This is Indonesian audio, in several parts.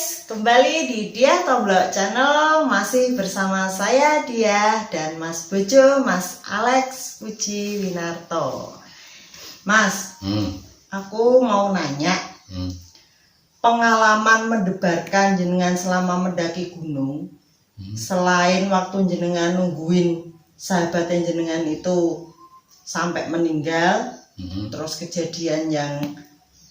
guys, kembali di Dia Tomblok Channel. Masih bersama saya Dia dan Mas Bojo, Mas Alex Puji Winarto. Mas, aku mau nanya, pengalaman mendebarkan jenengan selama mendaki gunung, selain waktu jenengan nungguin sahabatnya jenengan itu sampai meninggal, terus kejadian yang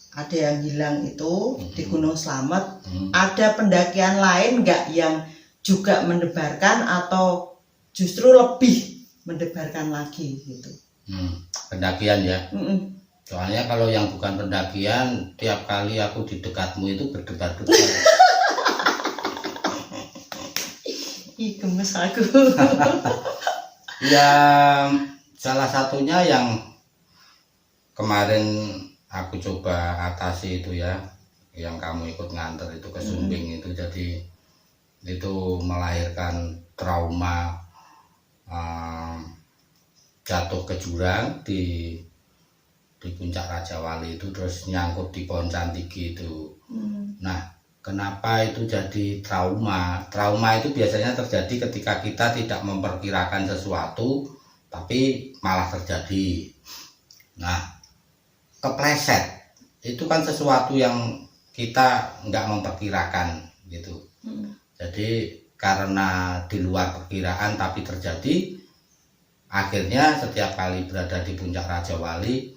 ada yang hilang itu di Gunung Slamet, ada pendakian lain nggak yang juga mendebarkan atau justru lebih mendebarkan lagi gitu? Pendakian ya. Soalnya kalau yang bukan pendakian, tiap kali aku di dekatmu itu berdebar-debar. Ih, gemes aku. Ya, salah satunya yang kemarin aku coba atasi itu ya, yang kamu ikut nganter itu ke Sumbing itu, jadi itu melahirkan trauma jatuh ke jurang di puncak Raja Wali itu, terus nyangkut di pohon cantigi itu. Nah, kenapa itu jadi trauma? Trauma itu biasanya terjadi ketika kita tidak memperkirakan sesuatu tapi malah terjadi. Nah, kepleset itu kan sesuatu yang kita nggak memperkirakan gitu. Jadi karena di luar perkiraan tapi terjadi, akhirnya setiap kali berada di puncak Raja Wali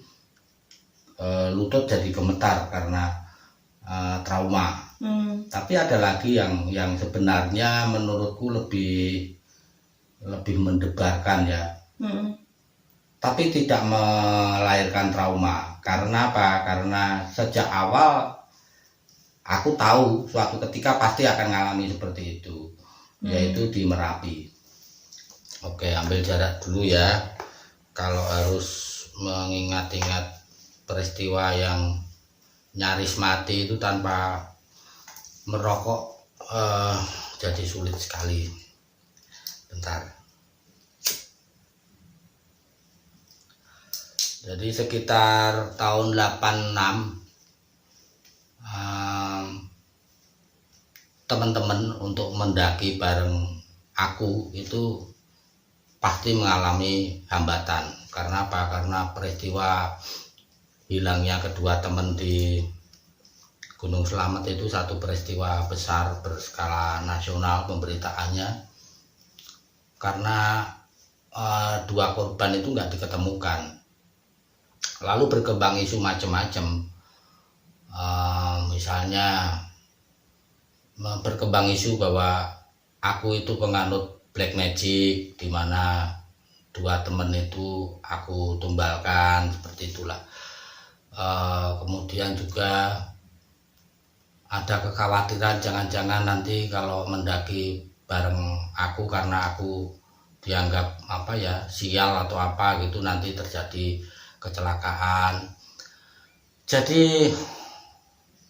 lutut jadi gemetar karena trauma. Tapi ada lagi yang sebenarnya menurutku lebih mendebarkan ya. Tapi tidak melahirkan trauma. Karena apa? Karena sejak awal aku tahu suatu ketika pasti akan mengalami seperti itu, yaitu di Merapi. Oke, ambil jarak dulu ya. Kalau harus mengingat-ingat peristiwa yang nyaris mati itu tanpa merokok, jadi sulit sekali. Bentar. Jadi sekitar tahun 86 teman-teman untuk mendaki bareng aku itu pasti mengalami hambatan. Karena apa? Karena peristiwa hilangnya kedua teman di Gunung Slamet itu satu peristiwa besar berskala nasional pemberitaannya. Karena dua korban itu nggak diketemukan. Lalu berkembang isu macam-macam, misalnya berkembang isu bahwa aku itu penganut black magic, di mana dua teman itu aku tumbalkan, seperti itulah. Kemudian juga ada kekhawatiran jangan-jangan nanti kalau mendaki bareng aku karena aku dianggap apa ya, sial atau apa gitu, nanti terjadi kecelakaan. Jadi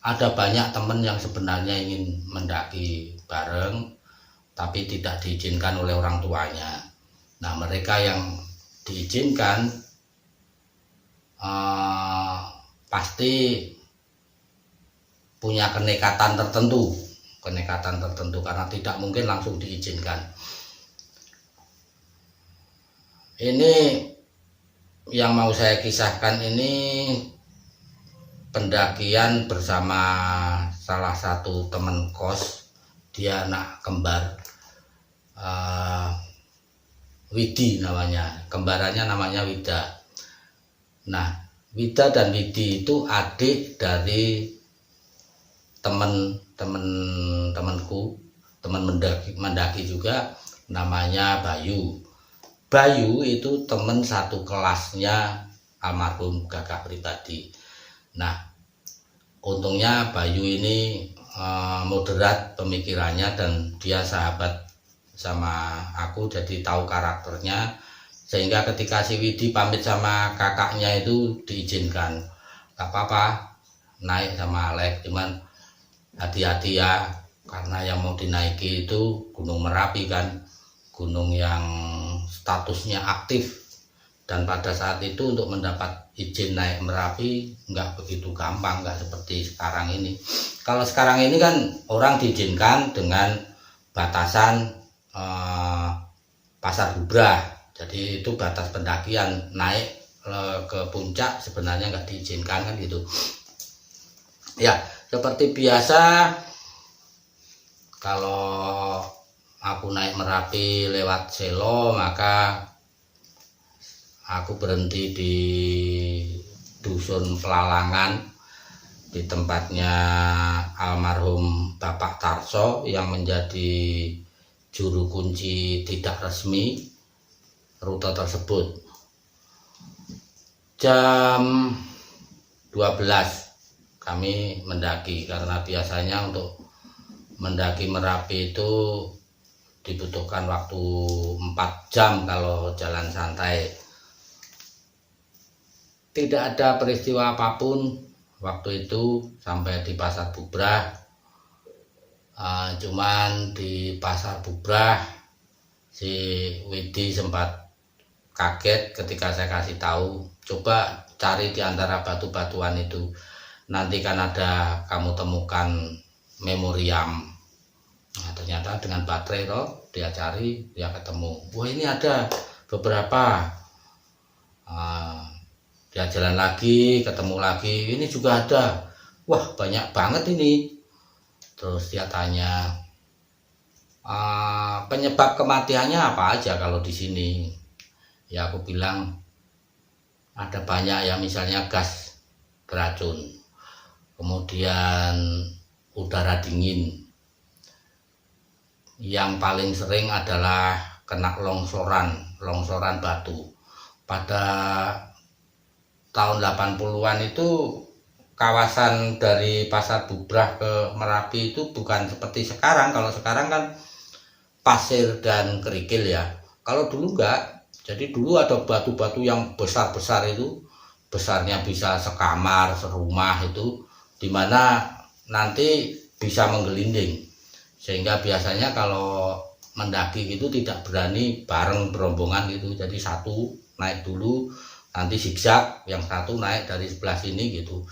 ada banyak teman yang sebenarnya ingin mendaki bareng tapi tidak diizinkan oleh orang tuanya. Nah, mereka yang diizinkan pasti punya kenekatan tertentu karena tidak mungkin langsung diizinkan. Ini yang mau saya kisahkan ini pendakian bersama salah satu teman kos, dia anak kembar, Widi namanya, kembarannya namanya Wida. Nah, Wida dan Widi itu adik dari temanku, teman mendaki juga, namanya Bayu. Bayu itu teman satu kelasnya almarhum kakak pribadi. Nah, untungnya Bayu ini moderat pemikirannya dan dia sahabat sama aku, jadi tahu karakternya, sehingga ketika si Widi pamit sama kakaknya itu diizinkan. Gak apa-apa, naik sama Alex, cuman hati-hati ya, karena yang mau dinaiki itu Gunung Merapi kan, gunung yang statusnya aktif Dan pada saat itu untuk mendapat izin naik Merapi nggak begitu gampang, nggak seperti sekarang ini. Kalau sekarang ini kan orang diizinkan dengan batasan Pasar Bubrah. Jadi itu batas pendakian, naik ke puncak sebenarnya nggak diizinkan kan gitu. Ya, seperti biasa kalau aku naik Merapi lewat Selo, maka aku berhenti di Dusun Pelalangan, di tempatnya almarhum Bapak Tarso yang menjadi juru kunci tidak resmi rute tersebut. Jam 12 kami mendaki, karena biasanya untuk mendaki Merapi itu dibutuhkan waktu 4 jam kalau jalan santai. Tidak ada peristiwa apapun waktu itu sampai di Pasar Bubrah. Cuman di Pasar Bubrah si Widi sempat kaget ketika saya kasih tahu, coba cari di antara batu-batuan itu, nanti kan ada kamu temukan memoriam. Nah, ternyata dengan baterai toh dia cari, dia ketemu. Wah, ini ada beberapa. Dia jalan lagi, ketemu lagi, ini juga ada. Wah, banyak banget ini. Terus dia tanya, penyebab kematiannya apa aja kalau di sini? Ya aku bilang ada banyak ya, misalnya gas beracun, kemudian udara dingin. Yang paling sering adalah kena longsoran batu. Pada tahun 80-an itu kawasan dari Pasar Bubrah ke Merapi itu bukan seperti sekarang. Kalau sekarang kan pasir dan kerikil ya. Kalau dulu enggak. Jadi dulu ada batu-batu yang besar-besar itu, besarnya bisa sekamar, serumah itu, dimana nanti bisa menggelinding. Sehingga biasanya kalau mendaki gitu tidak berani bareng berombongan gitu. Jadi satu naik dulu, nanti zigzag, yang satu naik dari sebelah sini gitu.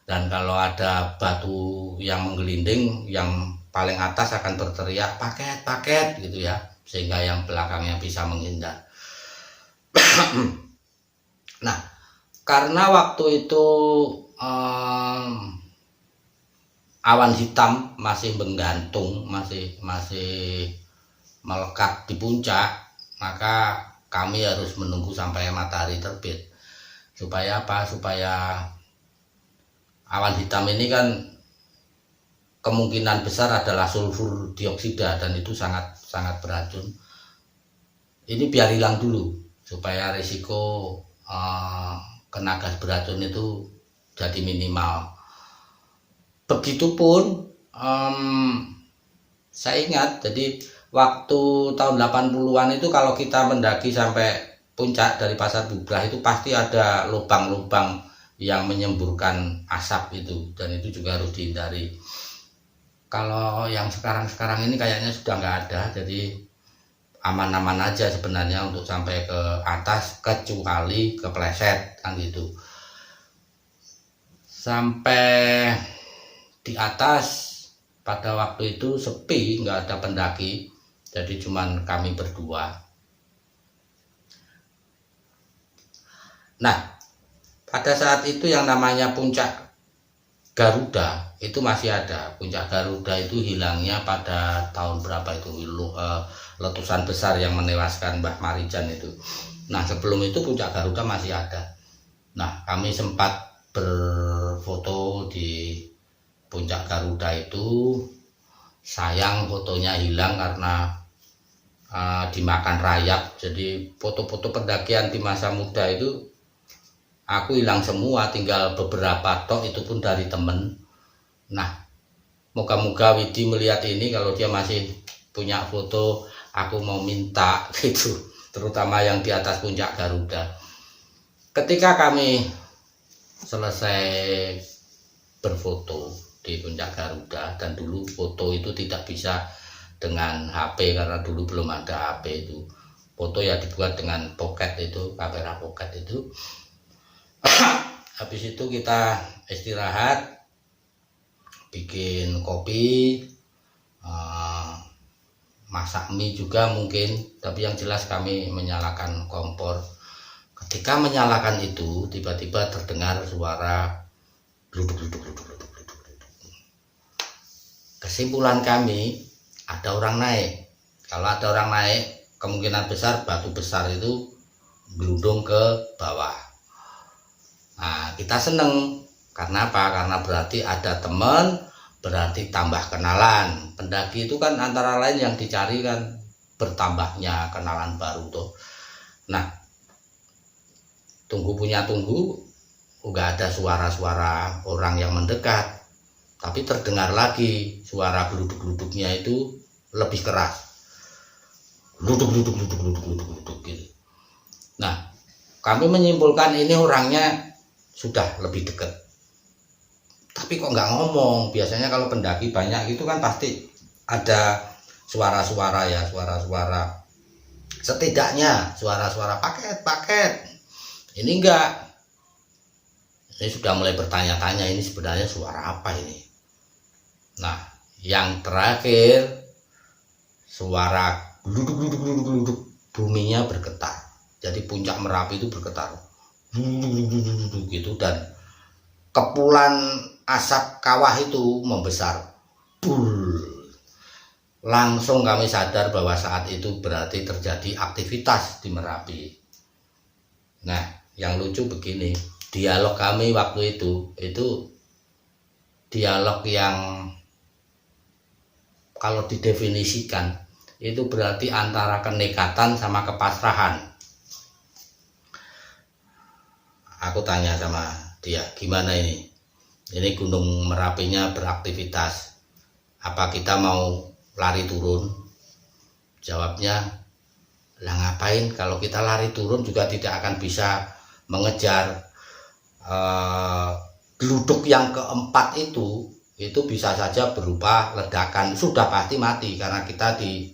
Dan kalau ada batu yang menggelinding, yang paling atas akan berteriak paket gitu ya, sehingga yang belakangnya bisa menghindar. Nah, karena waktu itu awan hitam masih menggantung, masih melekat di puncak, maka kami harus menunggu sampai matahari terbit. Supaya apa? Supaya awan hitam ini kan kemungkinan besar adalah sulfur dioksida, dan itu sangat beracun. Ini biar hilang dulu supaya risiko kena gas beracun itu jadi minimal. Begitupun saya ingat, jadi waktu tahun 80-an itu kalau kita mendaki sampai puncak dari Pasar Bubrah itu pasti ada lubang-lubang yang menyemburkan asap itu, dan itu juga harus dihindari. Kalau yang sekarang ini kayaknya sudah nggak ada, jadi aman-aman aja sebenarnya untuk sampai ke atas, kecuali kepleset kan gitu. Sampai di atas pada waktu itu sepi, nggak ada pendaki, jadi cuman kami berdua. Nah, pada saat itu yang namanya puncak Garuda itu masih ada. Puncak Garuda itu hilangnya pada tahun berapa itu, letusan besar yang menewaskan Mbah Marijan itu. Nah, sebelum itu puncak Garuda masih ada. Nah, kami sempat berfoto di puncak Garuda itu. Sayang fotonya hilang karena dimakan rayap. Jadi foto-foto pendakian di masa muda itu aku hilang semua, tinggal beberapa tok, itu pun dari temen. Nah, moga-moga Widi melihat ini, kalau dia masih punya foto, aku mau minta gitu, terutama yang di atas puncak Garuda. Ketika kami selesai berfoto di puncak Garuda, dan dulu foto itu tidak bisa dengan HP karena dulu belum ada HP itu. foto ya dibuat dengan pocket itu, kamera pocket itu. Habis itu kita istirahat, bikin kopi, masak mie juga mungkin, tapi yang jelas kami menyalakan kompor. Ketika menyalakan itu, tiba-tiba terdengar suara gluduk. Kesimpulan kami, ada orang naik. Kalau ada orang naik, kemungkinan besar batu besar itu gelundung ke bawah. Nah, kita seneng. Karena apa? Karena berarti ada teman, berarti tambah kenalan. Pendaki itu kan antara lain yang dicari kan bertambahnya kenalan baru tuh. Nah, tunggu, nggak ada suara-suara orang yang mendekat, tapi terdengar lagi suara geluduk-geluduknya itu lebih keras. Geluduk gitu. Nah, kami menyimpulkan ini orangnya sudah lebih dekat. Tapi kok nggak ngomong? Biasanya kalau pendaki banyak itu kan pasti ada suara-suara ya, suara-suara. Setidaknya suara-suara paket. Ini enggak. Ini sudah mulai bertanya-tanya, ini sebenarnya suara apa ini? Nah, yang terakhir suara gluduk, buminya bergetar. Jadi puncak Merapi itu bergetar. Gitu, dan kepulan asap kawah itu membesar. Langsung kami sadar bahwa saat itu berarti terjadi aktivitas di Merapi. Nah, yang lucu begini, dialog kami waktu itu dialog yang kalau didefinisikan itu berarti antara kenekatan sama kepasrahan. Aku tanya sama dia, gimana ini? Ini Gunung Merapinya beraktivitas. Apa kita mau lari turun? Jawabnya, lah ngapain? Kalau kita lari turun juga tidak akan bisa mengejar geluduk yang keempat itu bisa saja berupa ledakan. Sudah pasti mati karena kita di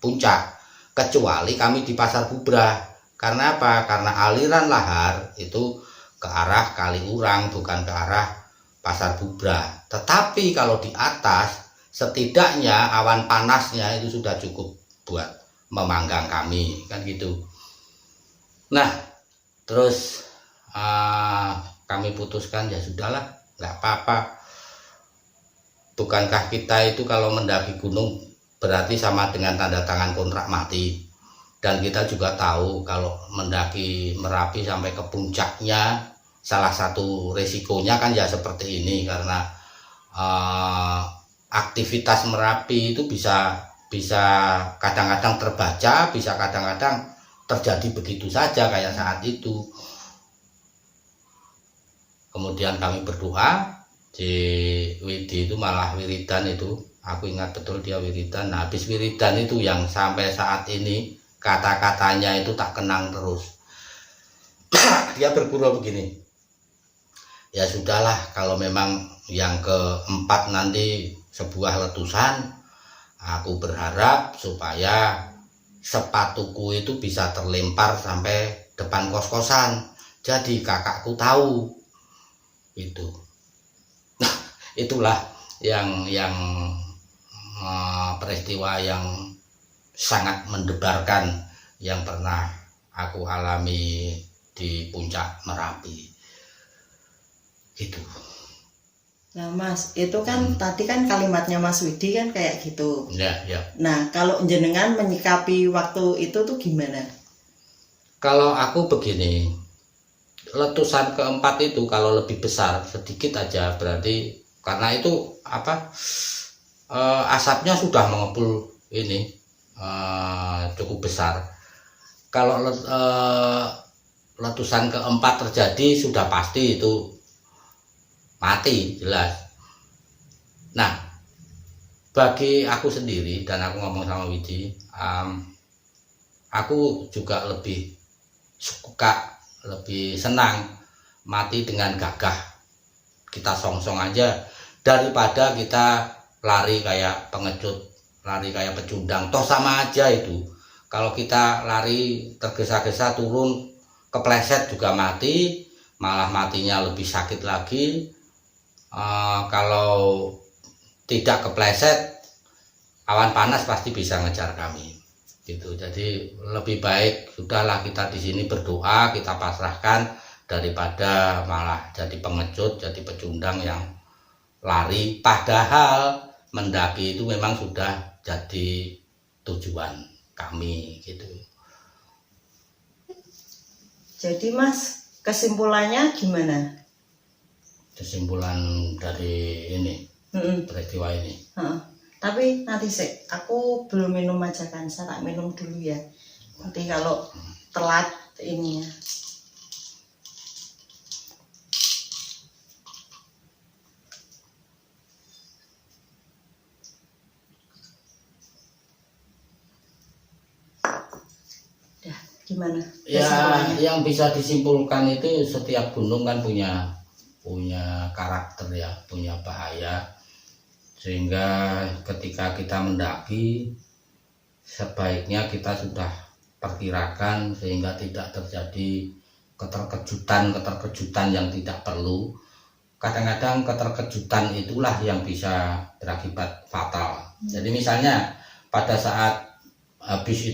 puncak. Kecuali kami di Pasar Bubrah. Karena apa? Karena aliran lahar itu ke arah Kaliurang, bukan ke arah Pasar Bubrah. Tetapi kalau di atas, setidaknya awan panasnya itu sudah cukup buat memanggang kami, kan gitu. Nah, terus kami putuskan ya sudahlah, nggak apa-apa. Bukankah kita itu kalau mendaki gunung berarti sama dengan tanda tangan kontrak mati? Dan kita juga tahu kalau mendaki Merapi sampai ke puncaknya, salah satu resikonya kan ya seperti ini, karena aktivitas Merapi itu bisa kadang-kadang terbaca, bisa kadang-kadang terjadi begitu saja kayak saat itu. Kemudian kami berdoa, di Widi itu malah wiridan itu, aku ingat betul dia wiridan. Nah, habis wiridan itu yang sampai saat ini kata-katanya itu tak kenang terus. Dia bergurau begini, ya sudahlah, kalau memang yang keempat nanti sebuah letusan, aku berharap supaya sepatuku itu bisa terlempar sampai depan kos-kosan, jadi kakakku tahu itu. Nah, itulah yang peristiwa yang sangat mendebarkan yang pernah aku alami di puncak Merapi gitu. Nah Mas, itu kan tadi kan kalimatnya Mas Widi kan kayak gitu. Ya. Nah, kalau jenengan menyikapi waktu itu tuh gimana? Kalau aku begini, letusan keempat itu kalau lebih besar sedikit aja berarti karena itu asapnya sudah mengepul ini cukup besar. Kalau letusan keempat terjadi sudah pasti itu mati jelas. Nah, bagi aku sendiri dan aku ngomong sama Widi, aku juga lebih suka, lebih senang mati dengan gagah. Kita songsong aja daripada kita lari kayak pengecut, lari kayak pecundang. Toh sama aja itu. Kalau kita lari tergesa-gesa turun kepleset juga mati, malah matinya lebih sakit lagi. Kalau tidak kepleset, awan panas pasti bisa ngejar kami. Gitu. Jadi lebih baik sudahlah kita di sini berdoa, kita pasrahkan daripada malah jadi pengecut, jadi pecundang yang lari. Padahal mendaki itu memang sudah jadi tujuan kami gitu. Jadi Mas, kesimpulannya gimana? Kesimpulan dari ini peristiwa ini. Tapi nanti sih, aku belum minum majakan, saya tak minum dulu ya. Nanti kalau telat ini ya. Gimana? Ya, yang bisa disimpulkan itu setiap gunung kan punya karakter ya, punya bahaya. Sehingga ketika kita mendaki, sebaiknya kita sudah perkirakan sehingga tidak terjadi keterkejutan yang tidak perlu. Kadang-kadang keterkejutan itulah yang bisa berakibat fatal. Jadi misalnya pada saat habis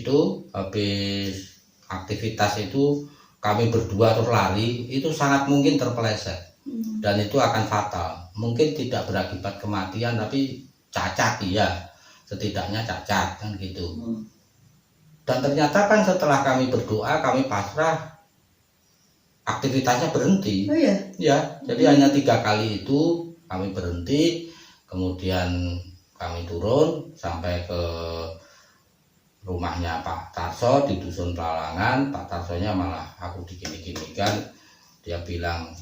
aktivitas itu kami berdua terus lari, itu sangat mungkin terpeleset dan itu akan fatal. Mungkin tidak berakibat kematian tapi cacat ya, setidaknya cacat kan gitu. Dan ternyata kan setelah kami berdoa, kami pasrah, aktivitasnya berhenti. Oh iya? Ya, jadi hanya 3 kali itu kami berhenti, kemudian kami turun sampai ke rumahnya Pak Tarso di Dusun Pelalangan. Pak Tarsonya malah aku digini-ginikan, dia bilang,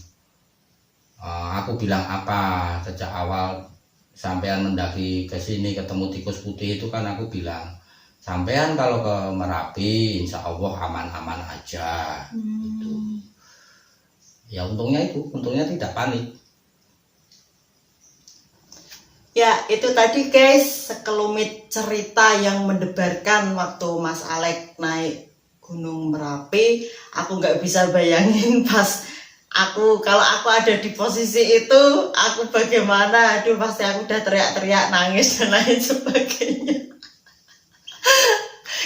aku bilang apa sejak awal sampean mendaki ke sini ketemu tikus putih itu kan aku bilang, sampean kalau ke Merapi insya Allah aman-aman aja. Gitu. Ya untungnya tidak panik. Ya, itu tadi guys sekelumit cerita yang mendebarkan waktu Mas Alek naik Gunung Merapi. Aku nggak bisa bayangin pas kalau aku ada di posisi itu, aku bagaimana. Aduh, pasti aku udah teriak-teriak, nangis dan lain sebagainya.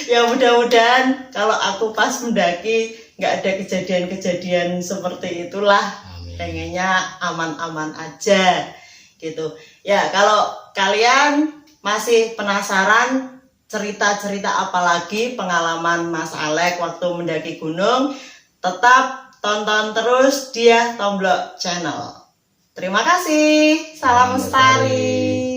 Ya mudah-mudahan kalau aku pas mendaki nggak ada kejadian-kejadian seperti itulah. Amin. Pengennya aman-aman aja gitu. Ya, kalau kalian masih penasaran cerita-cerita apalagi pengalaman Mas Alek waktu mendaki gunung, tetap tonton terus Diah Tomblok Channel. Terima kasih. Salam lestari.